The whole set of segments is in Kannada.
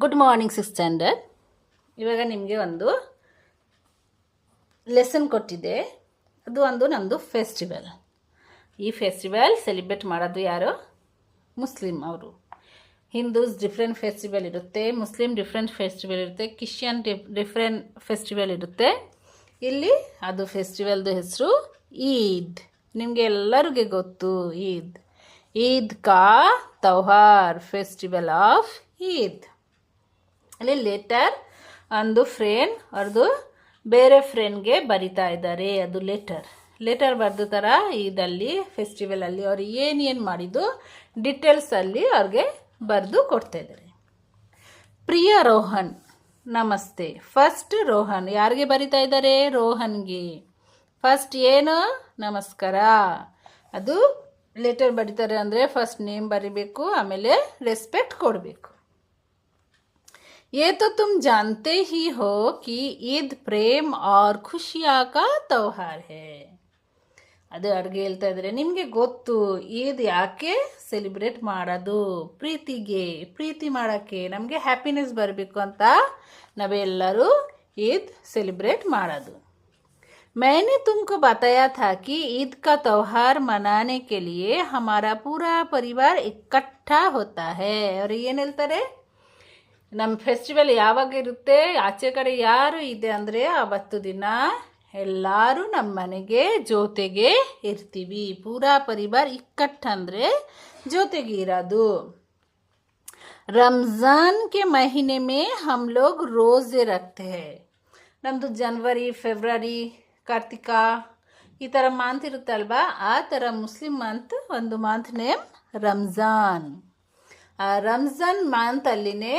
Good morning 6th standard. ಇವಾಗ ನಿಮಗೆ ಒಂದು ಲೆಸನ್ ಕೊಟ್ಟಿದ್ದೆ. ಅದು ಒಂದು ನಮ್ಮದು ಫೆಸ್ಟಿವಲ್. ಈ ಫೆಸ್ಟಿವಲ್ ಸೆಲಿಬ್ರೇಟ್ ಮಾಡೋದು ಯಾರು? ಮುಸ್ಲಿಮ್ ಅವರು. ಹಿಂದೂಸ್ ಡಿಫ್ರೆಂಟ್ ಫೆಸ್ಟಿವಲ್ ಇರುತ್ತೆ, ಮುಸ್ಲಿಮ್ ಡಿಫ್ರೆಂಟ್ ಫೆಸ್ಟಿವಲ್ ಇರುತ್ತೆ, ಕ್ರಿಶ್ಚಿಯನ್ ಡಿಫ್ರೆಂಟ್ ಫೆಸ್ಟಿವಲ್ ಇರುತ್ತೆ. ಇಲ್ಲಿ ಅದು ಫೆಸ್ಟಿವಲ್ದು ಹೆಸರು ಈದ್. ನಿಮಗೆ ಎಲ್ಲರಿಗೂ ಗೊತ್ತು ಈದ್. ಈದ್ ಕಾ ತೌಹಾರ್, ಫೆಸ್ಟಿವಲ್ ಆಫ್ ಈದ್. ಅಲ್ಲಿ ಲೆಟರ್ ಒಂದು ಫ್ರೆಂಡ್ ಅವ್ರದ್ದು ಬೇರೆ ಫ್ರೆಂಡ್ಗೆ ಬರಿತಾ ಇದ್ದಾರೆ. ಅದು ಲೆಟರ್ ಬರೆದ ಥರ ಇದಲ್ಲಿ ಫೆಸ್ಟಿವಲಲ್ಲಿ ಅವ್ರು ಏನೇನು ಮಾಡಿದ್ದು ಡೀಟೇಲ್ಸಲ್ಲಿ ಅವ್ರಿಗೆ ಬರೆದು ಕೊಡ್ತಾ ಇದ್ದಾರೆ. ಪ್ರಿಯ ರೋಹನ್ ನಮಸ್ತೆ. ಫಸ್ಟ್ ರೋಹನ್ ಯಾರಿಗೆ ಬರಿತಾ ಇದ್ದಾರೆ? ರೋಹನ್ಗೆ. ಫಸ್ಟ್ ಏನು? ನಮಸ್ಕಾರ. ಅದು ಲೆಟರ್ ಬರೀತಾರೆ ಅಂದರೆ ಫಸ್ಟ್ ನೇಮ್ ಬರಿಬೇಕು, ಆಮೇಲೆ ರೆಸ್ಪೆಕ್ಟ್ ಕೊಡಬೇಕು. ये तो तुम जानते ही हो कि ईद प्रेम और खुशियाँ का त्योहार है. ಅದು ಅವ್ರಿಗೆ ಹೇಳ್ತಾ ಇದ್ದಾರೆ, ನಿಮಗೆ ಗೊತ್ತು ಈದ್ ಯಾಕೆ ಸೆಲಿಬ್ರೇಟ್ ಮಾಡೋದು? ಪ್ರೀತಿ ಮಾಡೋಕ್ಕೆ, ನಮಗೆ ಹ್ಯಾಪಿನೆಸ್ ಬರಬೇಕು ಅಂತ ನಾವೆಲ್ಲರೂ ಈದ್ ಸೆಲಿಬ್ರೇಟ್ ಮಾಡೋದು. मैंने तुमको बताया था कि ईद का त्योहार मनाने के लिए हमारा पूरा परिवार इकट्ठा होता है. ಅವ್ರು ಏನು ಹೇಳ್ತಾರೆ? ನಮ್ಮ ಫೆಸ್ಟಿವಲ್ ಯಾವಾಗ ಇರುತ್ತೆ, ಆಚೆ ಕಡೆ ಯಾರು ಇದೆ ಅಂದರೆ ಆವತ್ತು ದಿನ ಎಲ್ಲರೂ ನಮ್ಮ ಮನೆಗೆ ಜೊತೆಗೆ ಇರ್ತೀವಿ. ಪೂರಾ ಪರಿವಾರ ಇಕ್ಕಟ್ಟ ಅಂದರೆ ಜೊತೆಗೆ ಇರೋದು. ರಂಜಾನ್ ಕೆ ಮಹೀನೆ ಮೇ ಹಮ್ ಲೋಗ್ ರೋಜೆ ರಖ್ತೆ ಹೈ. ನಮ್ಮದು ಜನವರಿ, ಫೆಬ್ರವರಿ, ಕಾರ್ತಿಕ ಈ ಥರ ಮಂತ್ ಇರುತ್ತಲ್ವಾ, ಆ ಥರ ಮುಸ್ಲಿಂ ಮಂತ್ ಒಂದು ಮಂತ್ ನೇಮ್ ರಂಜಾನ್. ಆ ರಂಜಾನ್ ಮಂತ್ ಅಲ್ಲಿನೇ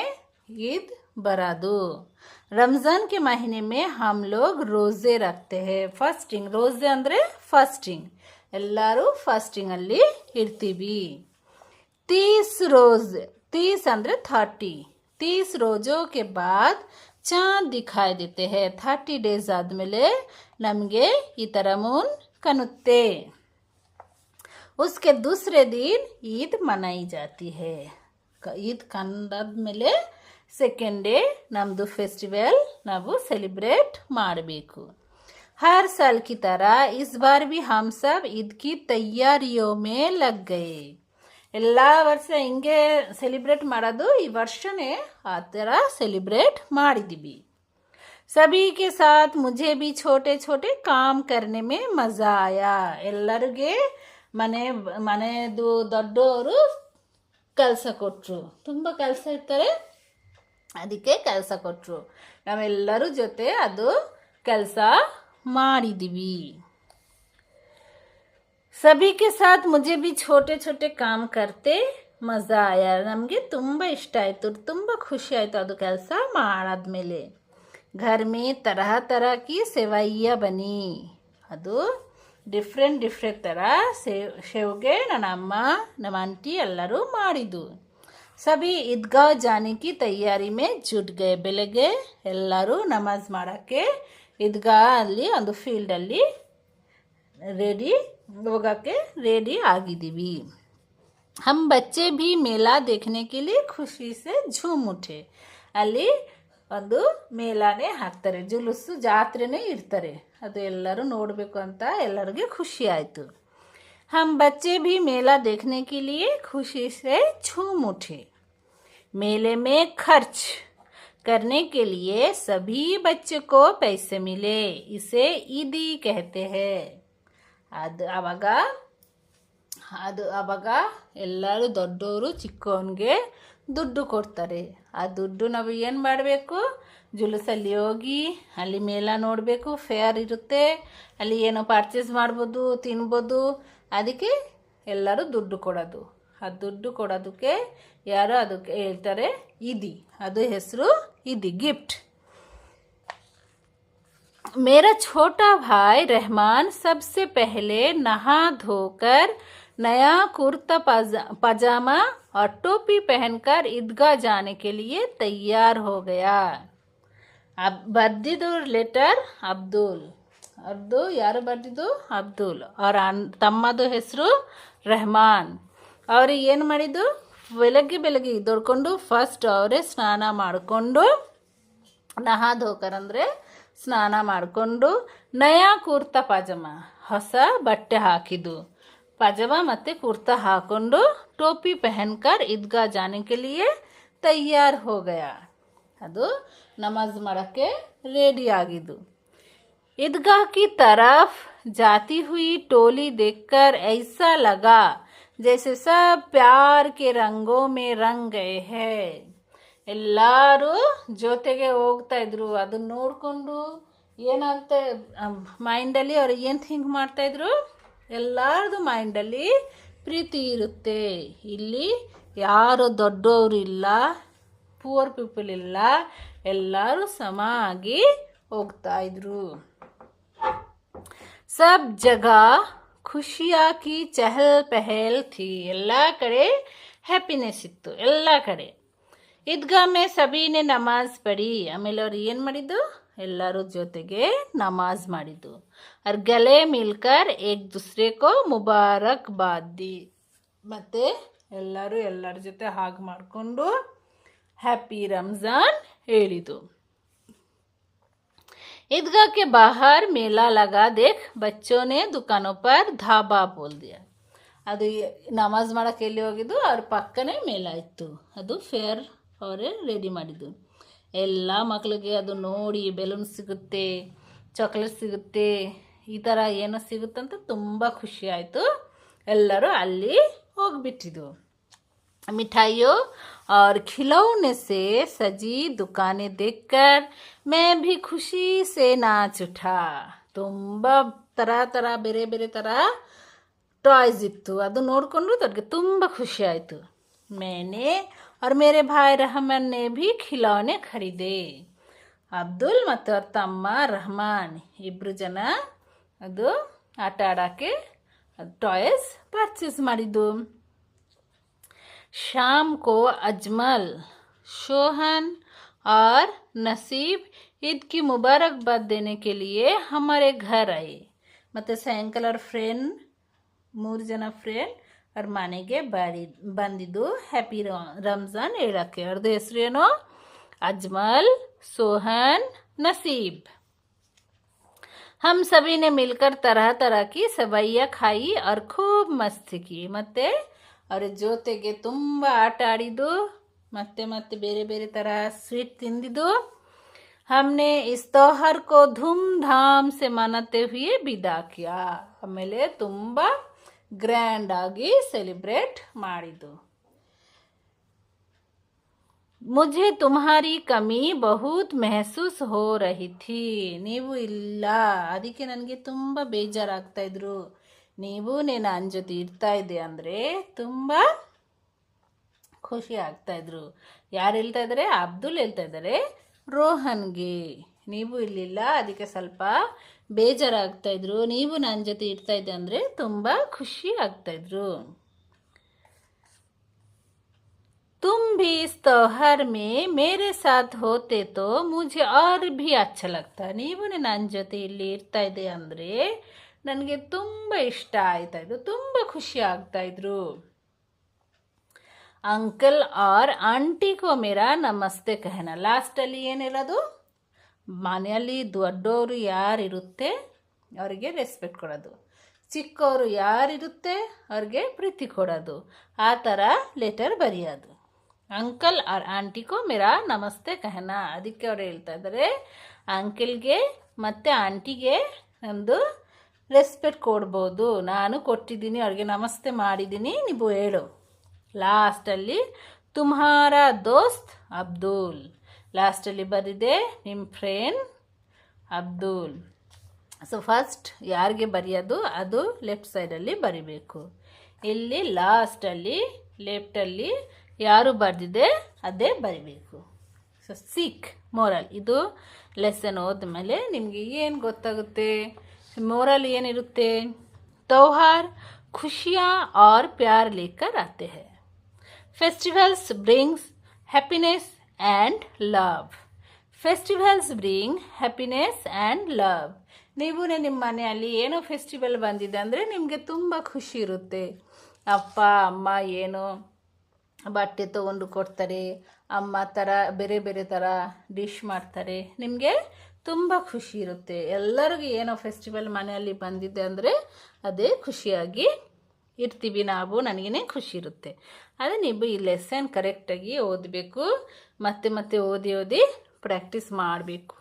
ईद बरादू. रमज़ान के महीने में हम लोग रोज़े रखते हैं. ಫಾಸ್ಟಿಂಗ್, ರೋज़ೆ ಅಂದರೆ ಫಾಸ್ಟಿಂಗ್. ಎಲ್ಲರೂ ಫಾಸ್ಟಿಂಗಲ್ಲಿ ಇರ್ತೀವಿ. 30 रोज़, 30 ಅಂದರೆ 30. 30 रोज़ों के बाद चाँद दिखाई देते हैं. 30 ಡೇಸ್ ಆದಮೇಲೆ ನಮಗೆ ಈ ಥರ ಮೂನ್ ಕಾಣುತ್ತೆ. उसके दूसरे दिन ईद मनाई जाती है. ಈದ್ ಕಂಡಾದ್ಮೇಲೆ ಸೆಕೆಂಡ್ ಡೇ ನಮ್ಮದು ಫೆಸ್ಟಿವಲ್ ನಾವು ಸೆಲಿಬ್ರೇಟ್ ಮಾಡಬೇಕು. हर साल की तरह इस बार भी हम सब ईद की तैयारियों में लग गए. ಎಲ್ಲ ವರ್ಷ ಹಿಂಗೆ ಸೆಲಿಬ್ರೇಟ್ ಮಾಡೋದು, ಈ ವರ್ಷನೇ ಆ ಥರ ಸೆಲಿಬ್ರೇಟ್ ಮಾಡಿದ್ದೀವಿ. सभी के साथ मुझे भी छोटे छोटे काम करने में मज़ा आया. ಎಲ್ಲರಿಗೆ ಮನೆದು ದೊಡ್ಡವರು ಕೆಲಸ ಕೊಟ್ಟರು. ತುಂಬ ಕೆಲಸ ಇರ್ತಾರೆ, ಅದಕ್ಕೆ ಕೆಲಸ ಕೊಟ್ಟರು. ನಾವೆಲ್ಲರೂ ಜೊತೆ ಅದು ಕೆಲಸ ಮಾಡಿದ್ದೀವಿ. ಸಭಿ ಕೆ ಸಾಥ್ ಮುझे भी छोटे छोटे काम करते मज़ा आया. ನಮಗೆ ತುಂಬ ಇಷ್ಟ ಆಯಿತು, ತುಂಬ ಖುಷಿ ಆಯಿತು ಅದು ಕೆಲಸ ಮಾಡಾದ್ಮೇಲೆ. घर में तरह तरह की सेवैया बनी. ಅದು ಡಿಫ್ರೆಂಟ್ ಥರ ಸೇವ್ಗೆ ನನ್ನ ಅಮ್ಮ, ನಮ್ಮ ಆಂಟಿ ಎಲ್ಲರೂ ಮಾಡಿದ್ದು. ಸಭಿ ಈದ್ಗಾಹ್ ಜಾನೆ ಕಿ ತಯಾರಿ ಮೇ ಜುಟ್ ಗಯೆ. ಬೆಳಗ್ಗೆ ಎಲ್ಲರೂ ನಮಾಜ್ ಮಾಡೋಕ್ಕೆ ಈದ್ಗಾಹ್ ಅಲ್ಲಿ ಒಂದು ಫೀಲ್ಡಲ್ಲಿ ಹೋಗೋಕ್ಕೆ ರೆಡಿ ಆಗಿದ್ದೀವಿ. हम बच्चे भी मेला देखने के लिए खुशी से झूम उठे. ಅಲ್ಲಿ ಒಂದು ಮೇಲಾನೇ ಹಾಕ್ತಾರೆ, ಜುಲುಸು ಜಾತ್ರೆನೇ ಇರ್ತಾರೆ. ಅದು ಎಲ್ಲರೂ ನೋಡಬೇಕು ಅಂತ ಎಲ್ಲರಿಗೆ ಖುಷಿ ಆಯಿತು. हम बच्चे भी मेला देखने के लिए खुशी से झूम उठे. मेले में खर्च करने के लिए सभी बच्चों को पैसे मिले. इसे ईदी कहते हैं. ಆವಾಗ ಎಲ್ಲರೂ ದೊಡ್ಡವರು ಚಿಕ್ಕವನಿಗೆ ದುಡ್ಡು ಕೊಡ್ತಾರೆ. ಆ ದುಡ್ಡು ನಾವು ಏನು ಮಾಡಬೇಕು? ಜುಲುಸಲ್ಲಿ ಹೋಗಿ ಅಲ್ಲಿ ಮೇಳ ನೋಡಬೇಕು, ಫೇರ್ ಇರುತ್ತೆ, ಅಲ್ಲಿ ಏನೋ ಪರ್ಚೇಸ್ ಮಾಡ್ಬೋದು, ತಿನ್ಬೋದು. ಅದಕ್ಕೆ ಎಲ್ಲರೂ ದುಡ್ಡು ಕೊಡೋದು. ಆ ದುಡ್ಡು ಕೊಡೋದಕ್ಕೆ ಯಾರು ಅದಕ್ಕೆ ಹೇಳ್ತಾರೆ ಈದಿ. ಅದು ಹೆಸರು ಈದಿ, ಗಿಫ್ಟ್. मेरा छोटा भाई रहमान सबसे पहले नहा धोकर नया कुर्ता पजामा और टोपी पहनकर ईदगाह जाने के लिए तैयार हो गया. अब ಬರ್ದಿದ್ದು ಲೆಟರ್ ಅಬ್ದುಲ್. ಯಾರು ಬರ್ದಿದ್ದು? ಅಬ್ದುಲ್. ಅವ್ರ ತಮ್ಮದು ಹೆಸರು ರೆಹಮಾನ್. ಅವರು ಏನು ಮಾಡಿದ್ದು? ಬೆಳಗ್ಗೆ ಎದ್ದೊಳ್ಕೊಂಡು ಫಸ್ಟ್ ಅವರೇ ಸ್ನಾನ ಮಾಡಿಕೊಂಡು ನಹಾ ಧೋಕರ್ ಅಂದರೆ ಸ್ನಾನ ಮಾಡಿಕೊಂಡು ನಯಾ ಕುರ್ತಾ ಪಾಜಾಮ ಹೊಸ ಬಟ್ಟೆ ಹಾಕಿದ್ದು ಪಾಜಾಮ ಮತ್ತು ಕುರ್ತಾ ಹಾಕೊಂಡು ಟೋಪಿ ಪೆಹನ್ಕರ್ ಈದ್ಗಾ ಜಾನೆ ಕೆ ಲಿಯೆ ತಯ್ಯಾರ್ ಹೋ ಗಯಾ. ಅದು ನಮಾಜ್ ಮಾಡೋಕ್ಕೆ ರೆಡಿ ಆಗಿದ್ದು. ईदगाह की तरफ जाती हुई टोली देखकर ऐसा लगा जैसे सब प्यार के रंगों में रंग गए हैं. ಎಲ್ಲರೂ ಜೊತೆಗೆ ಹೋಗ್ತಾ ಇದ್ರು. ಅದನ್ನ ನೋಡಿಕೊಂಡು ಏನಾಗ್ತಾ ಮೈಂಡಲ್ಲಿ ಅವ್ರು ಏನು ಥಿಂಕ್ ಮಾಡ್ತಾಯಿದ್ರು, ಎಲ್ಲರದು ಮೈಂಡಲ್ಲಿ ಪ್ರೀತಿ ಇರುತ್ತೆ. ಇಲ್ಲಿ ಯಾರು ದೊಡ್ಡವರು ಇಲ್ಲ, ಪೂರ್ ಪೀಪಲ್ ಇಲ್ಲ, ಎಲ್ಲರೂ ಸಮ ಆಗಿ ಹೋಗ್ತಾ ಇದ್ರು. सब जगह खुशियाँ की चहल पहल थी. ಎಲ್ಲ ಕಡೆ ಹ್ಯಾಪಿನೆಸ್ ಇತ್ತು, ಎಲ್ಲ ಕಡೆ. ಈದ್ಗಾ ಮೇ ಸಭೀನೆ ನಮಾಜ್ ಪಡಿ. ಆಮೇಲೆ ಅವ್ರು ಏನು ಮಾಡಿದ್ದು, ಎಲ್ಲರೂ ಜೊತೆಗೆ ನಮಾಜ್ ಮಾಡಿದ್ದು. ಅವ್ರ ಗಲೆ ಮಿಲ್ಕರ್ ಏಕ್ ದೂಸರೆ ಕೋ ಮುಬಾರಕ್ ಬಾದಿ. ಮತ್ತು ಎಲ್ಲರೂ ಎಲ್ಲರ ಜೊತೆ ಹಾಗೆ ಮಾಡಿಕೊಂಡು ಹ್ಯಾಪಿ ರಂಜಾನ್ ಹೇಳಿದ್ದು. ईदगाह के बाहर मेला लगा देख बच्चों ने दुकानों पर धाबा बोल दिया. ಅದು ನಮಾಜ್ ಮಾಡೋಕ್ಕೆ ಎಲ್ಲಿ ಹೋಗಿದ್ದು, ಅವ್ರ ಪಕ್ಕನೇ ಮೇಳ ಇತ್ತು. ಅದು ಫೇರ್ ಅವರೇ ರೆಡಿ ಮಾಡಿದ್ದು. ಎಲ್ಲ ಮಕ್ಕಳಿಗೆ ಅದು ನೋಡಿ ಬೆಲೂನ್ ಸಿಗುತ್ತೆ, ಚಾಕ್ಲೇಟ್ ಸಿಗುತ್ತೆ, ಈ ಥರ ಏನೋ ಸಿಗುತ್ತಂತ ತುಂಬ ಖುಷಿ ಆಯಿತು. ಎಲ್ಲರೂ ಅಲ್ಲಿ ಹೋಗಿಬಿಟ್ಟಿದ್ದು. मिठाइयों और खिलौने से सजी दुकानें देखकर मैं भी खुशी से नाच उठा. ತುಂಬ ಥರ ಬೇರೆ ಬೇರೆ ಥರ ಟಾಯ್ಸ್ ಇತ್ತು. ಅದು ನೋಡಿಕೊಂಡು ಅವ್ರಿಗೆ ತುಂಬ ಖುಷಿ ಆಯಿತು. मैंने और मेरे भाई रहमान ने भी खिलौने खरीदे. ಅಬ್ದುಲ್ ಮತ್ತು ಅವ್ರ ತಮ್ಮ ರಹಮಾನ್ ಇಬ್ಬರು ಜನ ಅದು ಆಟ ಆಡೋಕ್ಕೆ ಟಾಯ್ಸ್ ಪರ್ಚೇಸ್ ಮಾಡಿದ್ದು. शाम को अजमल, शोहन और नसीब ईद की मुबारकबाद देने के लिए हमारे घर आए. ಮತ್ತು ಸಾಯಂಕಾಲ ಅವ್ರ ಫ್ರೆಂಡ್ 3 ಜನ ಫ್ರೆಂಡ್ ಅವ್ರ ಮನೆಗೆ ಬಂದಿದ್ದು ಹ್ಯಾಪಿ ರಂಜಾನ್ ಹೇಳೋಕ್ಕೆ. ಅವ್ರದ್ದು ಹೆಸರೇನು, अजमल, सोहन, नसीब. हम सभी ने मिलकर तरह तरह की सवैया खाई और खूब मस्ती की. ಮತ್ತು ಅವರ ಜೊತೆಗೆ ತುಂಬ ಆಟ ಆಡಿದ್ದು, ಮತ್ತೆ ಬೇರೆ ಬೇರೆ ಥರ ಸ್ವೀಟ್ ತಿಂದಿದ್ದು. हमने इस त्योहार को धूमधाम से मनाते हुए विदा किया. ಆಮೇಲೆ ತುಂಬ ಗ್ರ್ಯಾಂಡ್ ಆಗಿ ಸೆಲೆಬ್ರೇಟ್ ಮಾಡಿದ್ದು. मुझे तुम्हारी कमी बहुत महसूस हो रही थी. ನೀವು ಇಲ್ಲ, ಅದಕ್ಕೆ ನನಗೆ ತುಂಬ ಬೇಜಾರಾಗ್ತಾ ಇದ್ರು. ನೀವು ನನ್ನ ಜೊತೆ ಇರ್ತಾ ಇದ್ದೆ ಅಂದರೆ ತುಂಬ ಖುಷಿ ಆಗ್ತಾಯಿದ್ರು. ಯಾರು ಹೇಳ್ತಾ ಇದ್ದಾರೆ, ಅಬ್ದುಲ್ ಹೇಳ್ತಾ ಇದ್ದಾರೆ ರೋಹನ್ಗೆ. ನೀವು ಇಲ್ಲಿಲ್ಲ, ಅದಕ್ಕೆ ಸ್ವಲ್ಪ ಬೇಜಾರಾಗ್ತಾಯಿದ್ರು. ನೀವು ನನ್ನ ಜೊತೆ ಇರ್ತಾ ಇದ್ದೆ ಅಂದರೆ ತುಂಬ ಖುಷಿ ಆಗ್ತಾಯಿದ್ರು. तुम भी इस त्योहार में मेरे साथ होते तो मुझे और भी अच्छा लगता. ನೀವು ನನ್ನ ಜೊತೆ ಇಲ್ಲಿ ಇರ್ತಾ ಇದ್ದೆ ಅಂದರೆ ನನಗೆ ತುಂಬ ಇಷ್ಟ ಆಯ್ತಾ ಇದ್ದು, ತುಂಬ ಖುಷಿ ಆಗ್ತಾಯಿದ್ರು. ಅಂಕಲ್ ಆರ್ ಆಂಟಿ ಕೋ ಮೇರಾ ನಮಸ್ತೆ ಕಹನ. ಲಾಸ್ಟಲ್ಲಿ ಏನಿರೋದು, ಮನೆಯಲ್ಲಿ ದೊಡ್ಡವರು ಯಾರಿರುತ್ತೆ ಅವರಿಗೆ ರೆಸ್ಪೆಕ್ಟ್ ಕೊಡೋದು, ಚಿಕ್ಕವರು ಯಾರಿರುತ್ತೆ ಅವ್ರಿಗೆ ಪ್ರೀತಿ ಕೊಡೋದು, ಆ ಥರ ಲೆಟರ್ ಬರೆಯೋದು. ಅಂಕಲ್ ಆರ್ ಆಂಟಿ ಕೋ ಮೇರಾ ನಮಸ್ತೆ ಕಹನ. ಅದಕ್ಕೆ ಅವ್ರು ಹೇಳ್ತಾ ಇದ್ದಾರೆ ಅಂಕಲ್ಗೆ ಮತ್ತು ಆಂಟಿಗೆ ನಮ್ಮದು ರೆಸ್ಪೆಕ್ಟ್ ಕೊಡ್ಬೋದು, ನಾನು ಕೊಟ್ಟಿದ್ದೀನಿ, ಅವ್ರಿಗೆ ನಮಸ್ತೆ ಮಾಡಿದ್ದೀನಿ, ನೀವು ಹೇಳು. ಲಾಸ್ಟಲ್ಲಿ ತುಮ್ಹಾರ ದೋಸ್ತ್ ಅಬ್ದುಲ್. ಲಾಸ್ಟಲ್ಲಿ ಬರೆದಿದೆ ನಿಮ್ಮ ಫ್ರೆಂಡ್ ಅಬ್ದುಲ್. ಸೊ ಫಸ್ಟ್ ಯಾರಿಗೆ ಬರೆಯೋದು ಅದು ಲೆಫ್ಟ್ ಸೈಡಲ್ಲಿ ಬರಿಬೇಕು. ಇಲ್ಲಿ ಲಾಸ್ಟಲ್ಲಿ ಲೆಫ್ಟಲ್ಲಿ ಯಾರು ಬರೆದಿದೆ ಅದೇ ಬರಿಬೇಕು. ಸೊ ಸಿಕ್ ಮೋರಲ್. ಇದು ಲೆಸನ್ ಹೋದ್ಮೇಲೆ ನಿಮಗೆ ಏನು ಗೊತ್ತಾಗುತ್ತೆ, मोरल ಏನಿರುತ್ತೆ, त्योहार खुशियाँ और प्यार लेकर आते हैं. Festivals brings happiness and love. Festivals bring happiness and love. ನೀವು ನಿಮ್ಮ ಮನೆಯಲ್ಲಿ ಏನೋ ಫೆಸ್ಟಿವಲ್ ಬಂದಿದೆ ಅಂದರೆ ನಿಮಗೆ ತುಂಬ ಖುಷಿ ಇರುತ್ತೆ. ಅಪ್ಪ ಅಮ್ಮ ಏನೋ ಬಟ್ಟೆ ತೊಗೊಂಡು ಕೊಡ್ತಾರೆ, ಅಮ್ಮ ಥರ ಬೇರೆ ಬೇರೆ ಥರ ಡಿಶ್ ಮಾಡ್ತಾರೆ. ನಿಮಗೆ ತುಂಬ ಖುಷಿ ಇರುತ್ತೆ. ಎಲ್ಲರಿಗೂ ಏನೋ ಫೆಸ್ಟಿವಲ್ ಮನೆಯಲ್ಲಿ ಬಂದಿದೆ ಅಂದರೆ ಅದೇ ಖುಷಿಯಾಗಿ ಇರ್ತೀವಿ ನಾವು, ನನಗೇ ಖುಷಿ ಇರುತ್ತೆ. ಅದೇ ನೀವು ಈ ಲೆಸನ್ ಕರೆಕ್ಟಾಗಿ ಓದಬೇಕು, ಮತ್ತೆ ಮತ್ತೆ ಓದಿ ಪ್ರಾಕ್ಟೀಸ್ ಮಾಡಬೇಕು.